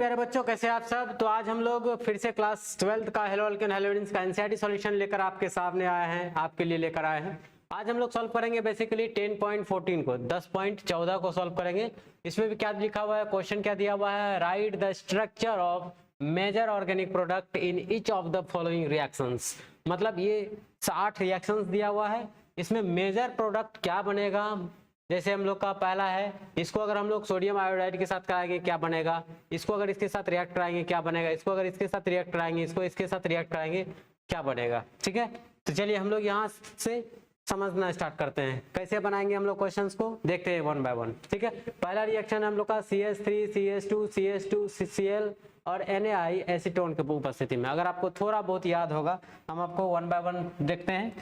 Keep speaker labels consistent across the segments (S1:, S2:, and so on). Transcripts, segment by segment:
S1: प्यारे बच्चों, कैसे आप सब। तो आज हम लोग फिर से क्लास 12th का हेलो अल्केन हेलोइंस का एनसीईआरटी सॉल्यूशन लेकर आपके सामने आए हैं, आपके लिए लेकर आए हैं। आज हम लोग सॉल्व करेंगे बेसिकली 10.14 को, 10.14 को सॉल्व करेंगे। इसमें भी क्या लिखा हुआ है, क्वेश्चन क्या दिया हुआ है, write the structure of major organic product in each of the following reactions. मतलब ये 8 रिएक्शंस दिया हुआ है, इसमें मेजर प्रोडक्ट क्या बनेगा। जैसे हम लोग का पहला है, इसको अगर हम लोग सोडियम आयोडाइड के साथ कराएंगे क्या बनेगा, इसको अगर इसके साथ रिएक्ट कराएंगे क्या बनेगा, इसको अगर इसके साथ रिएक्ट कराएंगे, इसको इसके साथ रिएक्ट कराएंगे क्या बनेगा। ठीक है, तो चलिए हम लोग यहाँ से समझना स्टार्ट करते हैं। कैसे बनाएंगे हम लोग क्वेश्चंस को, देखते हैं वन बाय वन। ठीक है, पहला रिएक्शन हम लोग का CH3 CH2 CH2 Cl और NaI एसीटोन के उपस्थिति में। अगर आपको थोड़ा बहुत याद होगा, हम आपको वन बाय वन देखते हैं,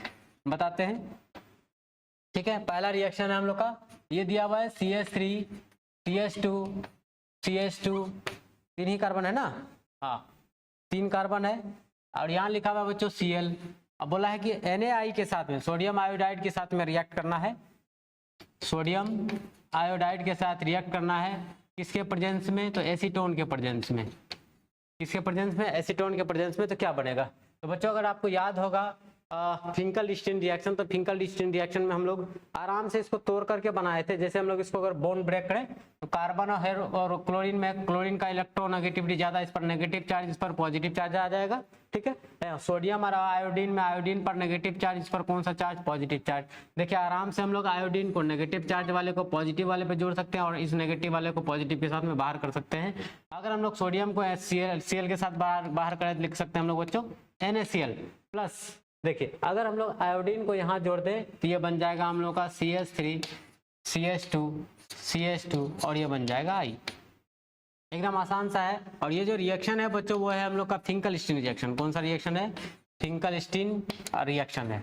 S1: बताते हैं। ठीक है, पहला रिएक्शन है हम लोग का, ये दिया हुआ है CH3 CH2 CH2, 3 ही कार्बन है ना, हाँ 3 कार्बन है। और यहाँ लिखा हुआ है बच्चों Cl। अब बोला है कि NaI के साथ में, सोडियम आयोडाइड के साथ में रिएक्ट करना है, सोडियम आयोडाइड के साथ रिएक्ट करना है। किसके प्रेजेंस में, तो एसीटोन के प्रेजेंस में। किसके प्रेजेंस में, एसीटोन के प्रेजेंस में। तो क्या बनेगा, तो बच्चों अगर आपको याद होगा फिंकल-डिस्टिन रिएक्शन, तो फिंकल-डिस्टिन रिएक्शन में हम लोग आराम से इसको तोड़ करके बनाए थे। जैसे हम लोग इसको अगर बॉन्ड ब्रेक करें तो कार्बन और क्लोरीन में, क्लोरीन का इलेक्ट्रोनेगेटिविटी ज्यादा, इस पर नेगेटिव चार्ज, इस पर पॉजिटिव चार्ज आ जाएगा। ठीक है, सोडियम और आयोडीन में, आयोडीन पर नेगेटिव चार्ज, इस पर कौन सा चार्ज, पॉजिटिव चार्ज। देखिए आराम से हम लोग आयोडीन को नेगेटिव चार्ज वाले को पॉजिटिव वाले पे जोड़ सकते हैं और इस नेगेटिव वाले को पॉजिटिव के साथ में बाहर कर सकते हैं। अगर हम लोग सोडियम को Cl के साथ बाहर करें तो लिख सकते हैं हम लोग बच्चों NaCl प्लस। देखिए अगर हम लोग आयोडीन को यहाँ जोड़ दें तो ये बन जाएगा हम लोग का CH3 CH2 और ये बन जाएगा I। एकदम आसान सा है। और ये जो रिएक्शन है बच्चों वो है हम लोग का फिंकल-डिस्टिन रिएक्शन। कौन सा रिएक्शन है, फिंकल-डिस्टिन रिएक्शन है।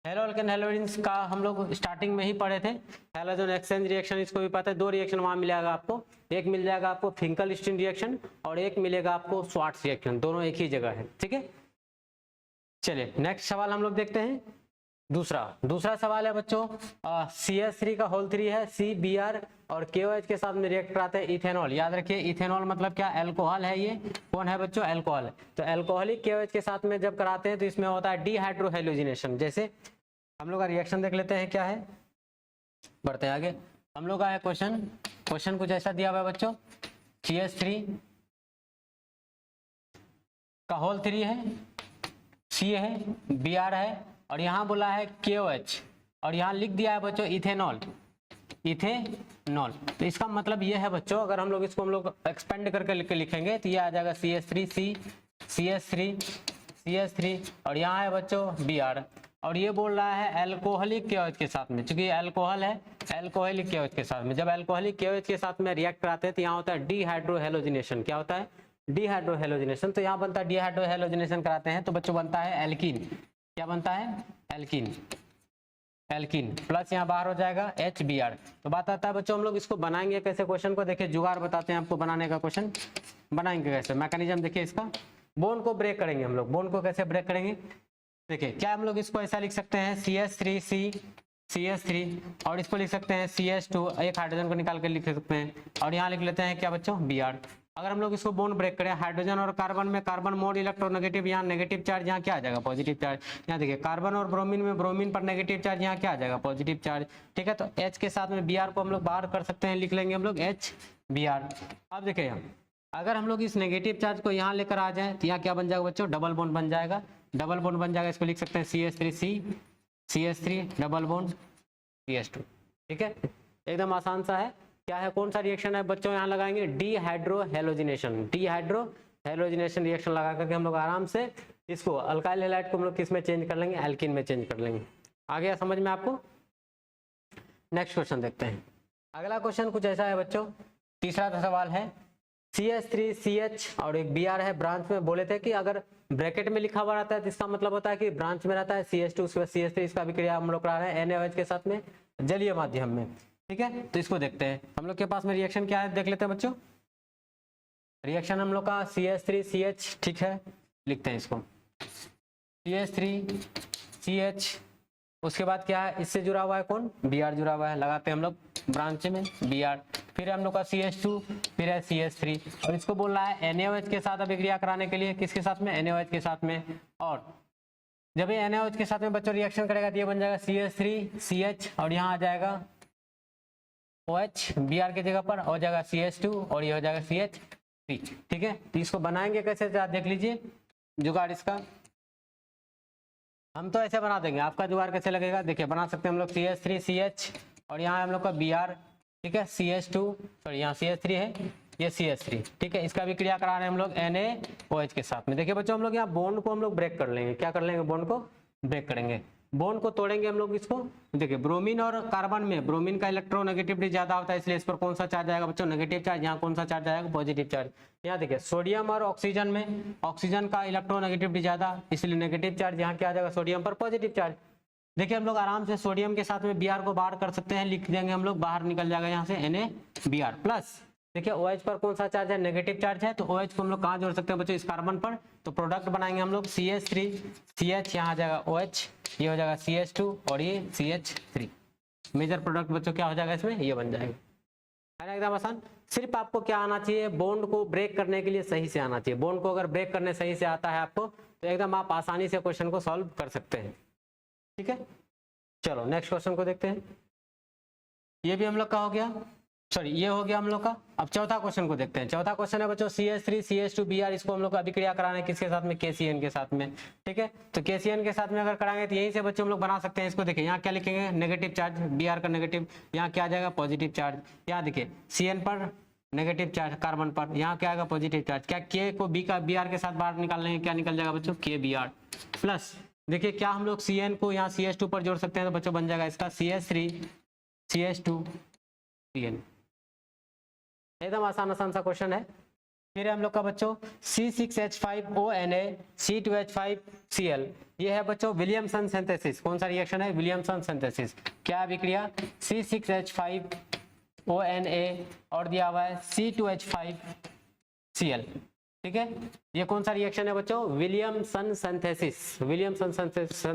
S1: हेलो अल्केन हेलोइंस का हम लोग स्टार्टिंग में ही पढ़े थे, हैलोजन एक्सचेंज रिएक्शन, इसको भी पता है। 2 रिएक्शन वहां मिलेगा आपको, एक मिल जाएगा आपको फिंकल-डिस्टिन रिएक्शन और एक मिलेगा आपको स्वार्ट्ज रिएक्शन, दोनों एक ही जगह है। ठीक है, चलिए नेक्स्ट सवाल हम लोग देखते हैं। दूसरा सवाल है बच्चों, CH3 का होल 3 है, CBr और KOH के साथ में रिएक्ट कराते हैं इथेनॉल। याद रखिए इथेनॉल मतलब क्या, अल्कोहल है। ये कौन है बच्चों, अल्कोहल है। तो अल्कोहलिक KOH के साथ में जब कराते हैं तो इसमें होता है डिहाइड्रोहेलोजिनेशन। जैसे हम लोग का रिएक्शन देख लेते हैं क्या है, बढ़ते हैं आगे। हम लोग का है क्वेश्चन कुछ ऐसा दिया हुआ है बच्चों, CH3 का होल 3 है, C है, Br है और यहाँ बोला है KOH और यहाँ लिख दिया है बच्चों इथेनॉल। तो इसका मतलब ये है बच्चों, अगर हम लोग इसको हम लोग एक्सपेंड करके लिखेंगे तो ये आ जाएगा CH3 और यहाँ है बच्चों Br और ये बोल रहा है अल्कोहलिक KOH के साथ में। चूंकि अल्कोहल है, अल्कोहलिक KOH के साथ में, जब अल्कोहलिक KOH के साथ में रिएक्ट कराते हैं तो यहाँ होता है डिहाइड्रोहेलोजिनेशन। क्या होता है, डिहाइड्रोहेलोजिनेशन। तो यहाँ बनता है डिहाइड्रोहेलोजिनेशन कराते हैं तो बच्चों बनता है एल्कीन। क्या बनता है, एल्कीन प्लस यहाँ बाहर हो जाएगा HBr। तो बात आता है बच्चों हम लोग इसको बनाएंगे कैसे, क्वेश्चन को देखिए, जुगाड़ बताते हैं आपको बनाने का। क्वेश्चन बनाएंगे कैसे, मैकेनिज्म देखिए इसका। बोन को ब्रेक करेंगे हम लोग, बोन को कैसे ब्रेक करेंगे देखिए। क्या हम लोग इसको ऐसा लिख सकते हैं CH3 और इसको लिख सकते हैं CH2, एक हाइड्रोजन को निकाल के लिख सकते हैं और यहाँ लिख लेते हैं क्या बच्चों, Br। अगर हम लोग इसको बोन ब्रेक करें, हाइड्रोजन और कार्बन में कार्बन मोड इलेक्ट्रोनेगेटिव, यहाँ नेगेटिव चार्ज, यहाँ क्या आ जाएगा, पॉजिटिव चार्ज। यहाँ देखिए कार्बन और ब्रोमीन में, ब्रोमीन पर नेगेटिव चार्ज, यहाँ क्या आ जाएगा, पॉजिटिव चार्ज। ठीक है, तो H के साथ में Br को हम लोग बाहर कर सकते हैं, लिख लेंगे हम लोग HBr। अब देखिए अगर हम लोग इस नेगेटिव चार्ज को यहाँ लेकर आ जाए तो यहाँ क्या बन जाएगा बच्चों, डबल बॉन्ड बन जाएगा। इसको लिख सकते हैं CH3 डबल बॉन्ड CH2। ठीक है, एकदम आसान सा है। क्या है, कौन सा रिएक्शन है बच्चों, यहाँ लगाएंगे डिहाइड्रोहेलोजिनेशन रिएक्शन लगा करके हम लोग आराम से इसको अल्काइल हैलाइड को हम लोग किस में चेंज कर लेंगे, एल्कीन में चेंज कर लेंगे। आ गया समझ में आपको। नेक्स्ट क्वेश्चन देखते हैं। अगला क्वेश्चन कुछ ऐसा है बच्चों, तीसरा सवाल है, CH3 CH और एक Br है ब्रांच में। बोले थे कि अगर ब्रैकेट में लिखा हुआ रहता है तो इसका मतलब होता है कि ब्रांच में रहता है CH2, उसके बाद CH3, इसका भी क्रिया हम लोग करा रहे हैं NaOH के साथ में जलीय माध्यम में। ठीक है, तो इसको देखते हैं हम लोग के पास में रिएक्शन क्या है, देख लेते हैं बच्चों। रिएक्शन हम लोग का CH3 CH, ठीक है, लिखते हैं इसको CH3 CH। उसके बाद क्या है, इससे जुड़ा हुआ है कौन, Br जुड़ा हुआ है, लगाते हैं हम लोग ब्रांच में Br। फिर हम लोग का CH2, फिर है CH3, और इसको बोल रहा है NaOH के साथ अभिक्रिया कराने के लिए, किसके साथ में, NaOH के साथ में। और जब ये NaOH के साथ में बच्चों रिएक्शन करेगा तो ये बन जाएगा CH3 CH, और यहाँ आ जाएगा OH Br की जगह पर, हो जाएगा CH2 और ये हो जाएगा CH3। ठीक है, तो इसको बनाएंगे कैसे आप देख लीजिए जुगाड़ इसका। हम तो ऐसे बना देंगे, आपका जुगाड़ कैसे लगेगा देखिए, बना सकते हैं हम लोग CH3 CH, और यहाँ हम लोग का Br, ठीक है, CH2 सॉरी यहाँ CH3 है, ये CH3, ठीक है। इसका भी क्रिया करा रहे हैं हम लोग NaOH के साथ में। देखिए बच्चों हम लोग यहाँ बॉन्ड को हम लोग ब्रेक कर लेंगे, क्या कर लेंगे, बॉन्ड को ब्रेक करेंगे, बॉन्ड को तोड़ेंगे हम लोग इसको। देखिए ब्रोमीन और कार्बन में ब्रोमीन का इलेक्ट्रोनेगेटिविटी ज्यादा होता है, इसलिए इस पर कौन सा चार्ज आएगा बच्चों, नेगेटिव चार्ज। यहाँ कौन सा चार्ज आएगा, पॉजिटिव चार्ज। यहाँ देखिए सोडियम और ऑक्सीजन में ऑक्सीजन का इलेक्ट्रोनेगेटिविटी ज्यादा, इसलिए नेगेटिव चार्ज। यहाँ क्या आ जाएगा, सोडियम पर पॉजिटिव चार्ज। देखिए हम लोग आराम से सोडियम के साथ में Br को बाहर कर सकते हैं, लिख देंगे हम लोग, बाहर निकल जाएगा यहाँ से NaBr प्लस। देखिए OH पर कौन सा चार्ज है, नेगेटिव चार्ज है, तो OH को हम लोग कहाँ जोड़ सकते हैं बच्चों, इस कार्बन पर। तो प्रोडक्ट बनाएंगे हम लोग CH3 CH, यहाँ आ जाएगा OH, ये हो जाएगा CH2 और ये CH3। मेजर प्रोडक्ट बच्चों क्या हो जाएगा इसमें, ये बन जाएगा, है ना, एकदम आसान। सिर्फ आपको क्या आना चाहिए, बॉन्ड को ब्रेक करने के लिए सही से आना चाहिए। बॉन्ड को अगर ब्रेक करने सही से आता है आपको, तो एकदम आप आसानी से क्वेश्चन को सॉल्व कर सकते हैं। ठीक है, चलो नेक्स्ट क्वेश्चन को देखते हैं। ये भी हम लोग का हो गया, सॉरी ये हो गया हम लोग का। अब चौथा क्वेश्चन को देखते हैं। चौथा क्वेश्चन है बच्चों CH3 CH2 Br, इसको हम लोग को अभिक्रिया कराना है किसके साथ में, KCN के साथ में। ठीक है, तो KCN के साथ में अगर कराएंगे तो यहीं से बच्चों हम लोग बना सकते हैं इसको। देखिए यहाँ क्या लिखेंगे, नेगेटिव चार्ज, Br का नेगेटिव, यहाँ क्या आ जाएगा, पॉजिटिव चार्ज। यहाँ देखिए CN पर नेगेटिव चार्ज, कार्बन पर, यहाँ क्या आएगा, पॉजिटिव चार्ज। क्या K को Br के साथ बाहर निकाल लेंगे, क्या निकल जाएगा बच्चों, KBr प्लस। देखिए क्या हम लोग CN को यहाँ CH2 पर जोड़ सकते हैं, तो बच्चों बन जाएगा इसका CH3 CH2 CN। एकदम आसान सा क्वेश्चन है। फिर हम लोग का बच्चों C6H5ONa C2H5Cl, ये है बच्चों विलियमसन सिंथेसिस। कौन सा रिएक्शन है, विलियमसन सिंथेसिस। क्या अभिक्रिया, C6H5ONa और दिया हुआ है C2H5Cl। ठीक है, ये कौन सा रिएक्शन है बच्चों, विलियमसन सिंथेसिस। विलियमसन सिंथेसिस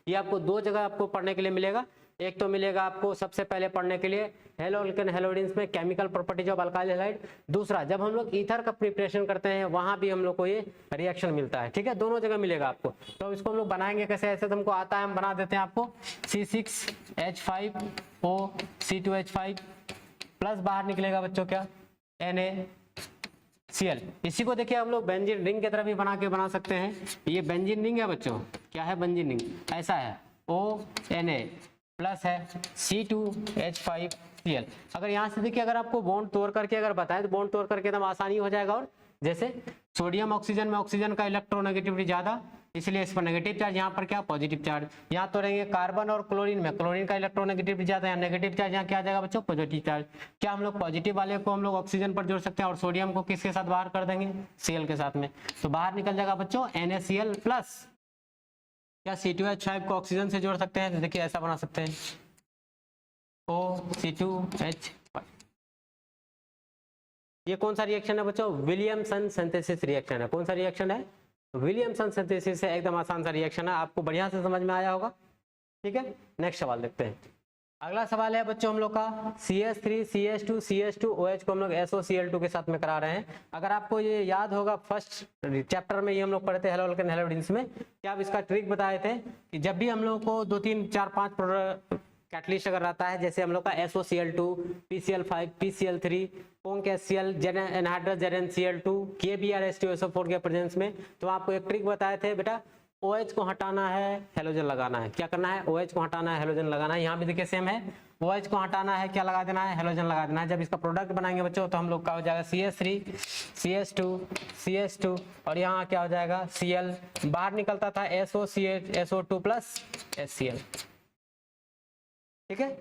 S1: ये आपको दो जगह आपको पढ़ने के लिए मिलेगा। एक तो मिलेगा आपको सबसे पहले पढ़ने के लिए हेलोअल्केन हेलोडिन्स में chemical properties of alkyl halide. दूसरा जब हम लोग ईथर का प्रिपरेशन करते हैं वहां भी हम लोग को ये रिएक्शन मिलता है। ठीक है, दोनों जगह मिलेगा आपको। तो इसको हम लोग बनाएंगे कैसे, ऐसे तो हमको आता है, हम बना देते हैं आपको। C6H5O C2H5 प्लस बाहर निकलेगा बच्चों क्या, NaCl। इसी को देखिए हम लोग बेंजीन रिंग की तरह भी बना सकते हैं। ये बेंजीन रिंग है बच्चों, क्या है बेंजीन रिंग, ऐसा है ONa प्लस है C2H5Cl। अगर यहाँ से देखिए, अगर आपको बॉन्ड तोड़ करके अगर बताए तो बॉन्ड तोड़ करके एकदम आसानी हो जाएगा। और जैसे सोडियम ऑक्सीजन में ऑक्सीजन का इलेक्ट्रोनेगेटिविटी ज्यादा, इसलिए इस पर नेगेटिव चार्ज, यहाँ पर क्या, पॉजिटिव चार्ज। यहाँ तोड़ेंगे कार्बन और क्लोरीन में, क्लोरीन का इलेक्ट्रोनेगेटिविटी ज्यादा, यहाँ नेगेटिव चार्ज, यहाँ क्या आ जाएगा बच्चों, पॉजिटिव चार्ज। क्या हम लोग पॉजिटिव वाले को हम लोग ऑक्सीजन पर जोड़ सकते हैं और सोडियम को किसके साथ बाहर कर देंगे, Cl के साथ में। तो बाहर निकल जाएगा बच्चों NaCl प्लस क्या C2H5 को ऑक्सीजन से जोड़ सकते हैं, तो देखिए ऐसा बना सकते हैं OC2H5। ये कौन सा रिएक्शन है बच्चों, विलियमसन सिंथेसिस रिएक्शन है। कौन सा रिएक्शन है, विलियमसन सिंथेसिस है। एकदम आसान सा रिएक्शन है, आपको बढ़िया से समझ में आया होगा। ठीक है, नेक्स्ट सवाल देखते हैं। अगला सवाल है बच्चों हम लोग का CH3 CH2 CH2OH को हम लोग SOCl2 के साथ में करा रहे हैं। अगर आपको ये याद होगा फर्स्ट चैप्टर में ये हम लोग पढ़े थे हेलोअल्केन हेलोडिन्स में, क्या आप इसका ट्रिक बताए थे कि जब भी हम लोग को 2 3 4 5 कैटलिस्ट अगर रहता है, जैसे हम लोग का SOCl2 PCl5 PCl3 CONCACl anhydrous ZnCl2 KBrH2SO4 के प्रेजेंस में, तो आपको एक ट्रिक बताए थे बेटा, OH को हटाना है, हेलोजन लगाना है। क्या करना है, OH को हटाना है, हेलोजन लगाना है। यहाँ भी देखिए सेम है, OH को हटाना है, क्या लगा देना है, हेलोजन लगा देना है। जब इसका प्रोडक्ट बनाएंगे बच्चों तो हम लोग का हो जाएगा CH3 CH2 और यहाँ क्या हो जाएगा Cl, बाहर निकलता था SO2 प्लस HCl। ठीक है,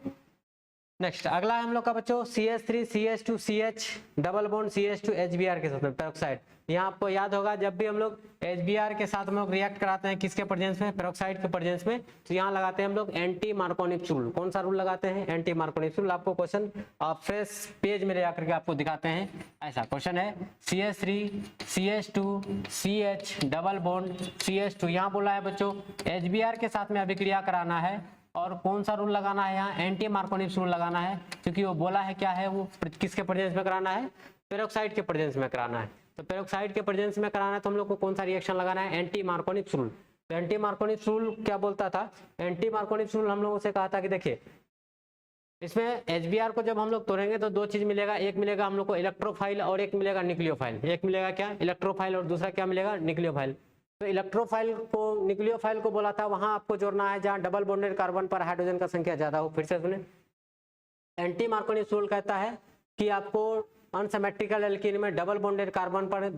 S1: नेक्स्ट अगला है हम लोग का बच्चों CH3 CH2 CH double bond CH2 HBr के साथ में पेरोक्साइड। यहाँ आपको याद होगा जब भी हम लोग HBr के साथ हम लोग रिएक्ट कराते हैं किसके प्रेजेंस में, पेरोक्साइड के प्रेजेंस में, तो यहाँ लगाते हैं हम लोग एंटी मार्कोनिक रूल। कौन सा रूल लगाते हैं, एंटी मार्कोनिक रूल। आपको क्वेश्चन फ्रेश पेज में ले जाकर के आपको दिखाते हैं। ऐसा क्वेश्चन है CH3 CH2 CH double bond CH2, यहाँ बोला है बच्चों HBr के साथ में अभिक्रिया कराना है और कौन सा रूल लगाना है यहाँ, एंटी मार्कोनिक रूल लगाना है, क्योंकि वो बोला है क्या है, वो किसके प्रेजेंस में कराना है, पेरोक्साइड के प्रेजेंस में कराना है। तो पेरोक्साइड के प्रेजेंस में कराना है तो हम लोग को कौन सा रिएक्शन लगाना है, एंटी मार्कोनिक रूल। तो एंटी मार्कोनिक रूल क्या बोलता था, एंटी मार्कोनिक रूल हम लोगों से कहा था कि देखिए इसमें HBr को जब हम लोग तोड़ेंगे तो दो चीज मिलेगा, एक मिलेगा हम लोग को इलेक्ट्रोफाइल और एक मिलेगा न्यूक्लियोफाइल। एक मिलेगा क्या, इलेक्ट्रोफाइल, और दूसरा क्या मिलेगा, न्यूक्लियोफाइल। तो इलेक्ट्रोफाइल को न्यूक्लियोफाइल को बोला था वहां आपको जोड़ना है जहां डबल बॉन्डेड कार्बन पर हाइड्रोजन का संख्या ज्यादा हो। फिर से सुने, एंटी मार्कोनिक रूल कहता है कि आपको अनसिमेट्रिकल एल्कीन में डबल बॉन्डेड कार्बन पर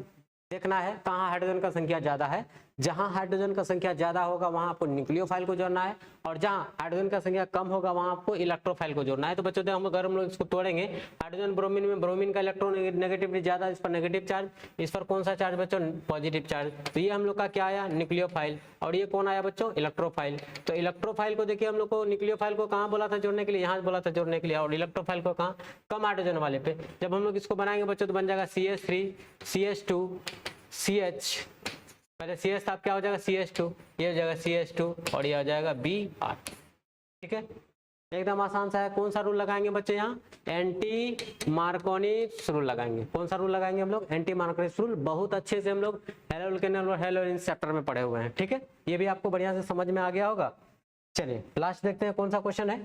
S1: देखना है कहाँ हाइड्रोजन का संख्या ज्यादा है। जहां हाइड्रोजन का संख्या ज्यादा होगा वहां आपको न्यूक्लियोफाइल को जोड़ना है, और जहां हाइड्रोजन का संख्या कम होगा वहां आपको इलेक्ट्रोफाइल को जोड़ना है। तो बच्चों अगर हम लोग इसको तोड़ेंगे, हाइड्रोजन ब्रोमीन में ब्रोमीन का इलेक्ट्रॉन नेगेटिविटी ज्यादा, इस पर नेगेटिव चार्ज, इस पर कौन सा चार्ज बच्चों, पॉजिटिव चार्ज। तो ये हम लोग का क्या आया, न्यूक्लियोफाइल, और ये कौन आया बच्चों, इलेक्ट्रोफाइल। तो इलेक्ट्रोफाइल को देखिए हम लोग को न्यूक्लियोफाइल को कहाँ बोला था जोड़ने के लिए, यहाँ बोला था जोड़ने के लिए, और इलेक्ट्रोफाइल को कहाँ, कम हाइड्रोजन वाले पे। जब हम लोग इसको बनाएंगे बच्चों तो बन जाएगा CH3 CH2 CH, पहले CH था, क्या हो जाएगा CH2, ये हो जाएगा CH2 और ये हो जाएगा Br। ठीक है, एकदम आसान सा है। कौन सा रूल लगाएंगे बच्चे यहाँ, एंटी मार्कोनिक रूल लगाएंगे। कौन सा रूल लगाएंगे हम लोग, एंटी मार्कोनिक रूल। बहुत अच्छे से हम लोग हैलोअल्केनॉल और हैलोइंस चैप्टर में पढ़े हुए हैं। ठीक है, ये भी आपको बढ़िया से समझ में आ गया होगा। चलिए लास्ट देखते हैं कौन सा क्वेश्चन है।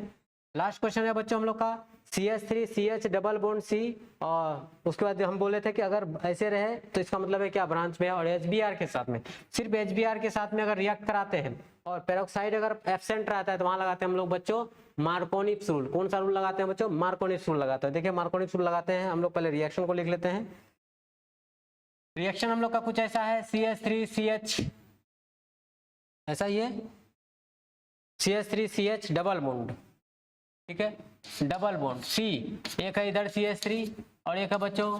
S1: लास्ट क्वेश्चन है बच्चों हम लोग का CH3 CH double bond C, और उसके बाद हम बोले थे कि अगर ऐसे रहे तो इसका मतलब है क्या, ब्रांच में है, और HBr के साथ में, सिर्फ HBr के साथ में अगर रिएक्ट कराते हैं और पेरोक्साइड अगर एब्सेंट रहता है तो वहां लगाते हैं हम लोग बच्चों मार्कोनिक रूल। कौन सा रूल लगाते हैं बच्चों, मार्कोनिक रूल लगाते हैं। देखिए मार्कोनिक रूल लगाते हैं हम लोग, पहले रिएक्शन को लिख लेते हैं। रिएक्शन हम लोग का कुछ ऐसा है, CH3 CH, ऐसा ही है, CH3 CH डबल बॉन्ड, ठीक है, डबल बॉन्ड C, एक है इधर CH3 और एक है बच्चों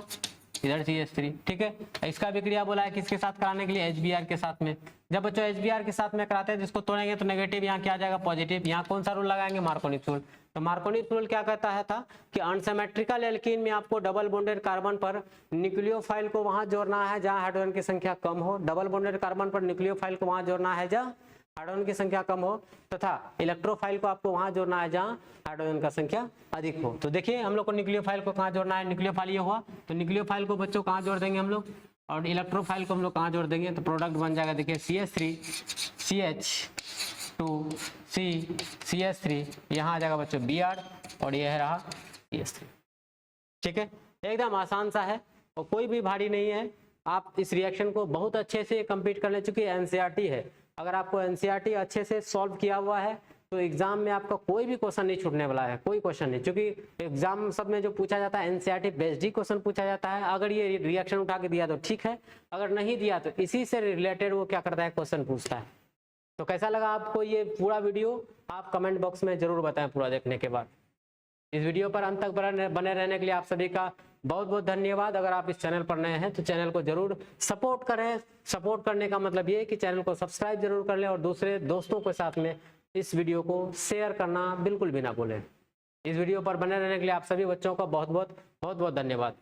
S1: इधर CH3। ठीक है, इसका भी क्रिया बोला है किसके साथ कराने के लिए, HBr के साथ में। जब बच्चों HBr के साथ में कराते हैं जिसको तोड़ेंगे तो नेगेटिव, यहाँ क्या आ जाएगा, पॉजिटिव। यहाँ कौन सा रूल लगाएंगे, मार्कोनिक रूल। तो मार्कोनिक रूल क्या कहता है था कि अनसिमेट्रिकल एल्कीन में आपको डबल बॉन्डेड कार्बन पर न्यूक्लियोफाइल को वहां जोड़ना है जहां हाइड्रोजन की संख्या कम हो, डबल बॉन्डेड कार्बन पर न्यूक्लियोफाइल को वहां जोड़ना है जहां हाइड्रोजन की संख्या कम हो, तथा इलेक्ट्रोफाइल को आपको वहां जोड़ना है जहां हाइड्रोजन का संख्या अधिक हो। तो देखिए हम लोग को न्यूक्लियोफाइल को कहां जोड़ना है, न्यूक्लियोफाइल ये हुआ, तो न्यूक्लियोफाइल को बच्चों कहां जोड़ देंगे हम लोग, और इलेक्ट्रोफाइल को हम लोग कहां जोड़ देंगे, तो प्रोडक्ट बन जाएगा देखिए CH3 CH2 C CH3, यहाँ आ जाएगा बच्चों Br, और ये है रहा CH3। ठीक है, एकदम आसान सा है और कोई भी भारी नहीं है। आप इस रिएक्शन को बहुत अच्छे से कंप्लीट कर ले, चुकी NCERT है। अगर आपको NCERT अच्छे से सॉल्व किया हुआ है तो एग्जाम में आपका कोई भी क्वेश्चन नहीं छूटने वाला है, कोई क्वेश्चन नहीं, क्योंकि एग्जाम सब में जो पूछा जाता है NCERT बेस्ड ही क्वेश्चन पूछा जाता है। अगर ये रिएक्शन उठा के दिया तो ठीक है, अगर नहीं दिया तो इसी से रिलेटेड वो क्या करता है, क्वेश्चन पूछता है। तो कैसा लगा आपको ये पूरा वीडियो, आप कमेंट बॉक्स में जरूर बताएं पूरा देखने के बाद। इस वीडियो पर अंत तक बने रहने के लिए आप सभी का बहुत बहुत धन्यवाद। अगर आप इस चैनल पर नए हैं तो चैनल को जरूर सपोर्ट करें। सपोर्ट करने का मतलब ये है कि चैनल को सब्सक्राइब जरूर कर लें और दूसरे दोस्तों के साथ में इस वीडियो को शेयर करना बिल्कुल भी ना भूलें। इस वीडियो पर बने रहने के लिए आप सभी बच्चों का बहुत बहुत धन्यवाद।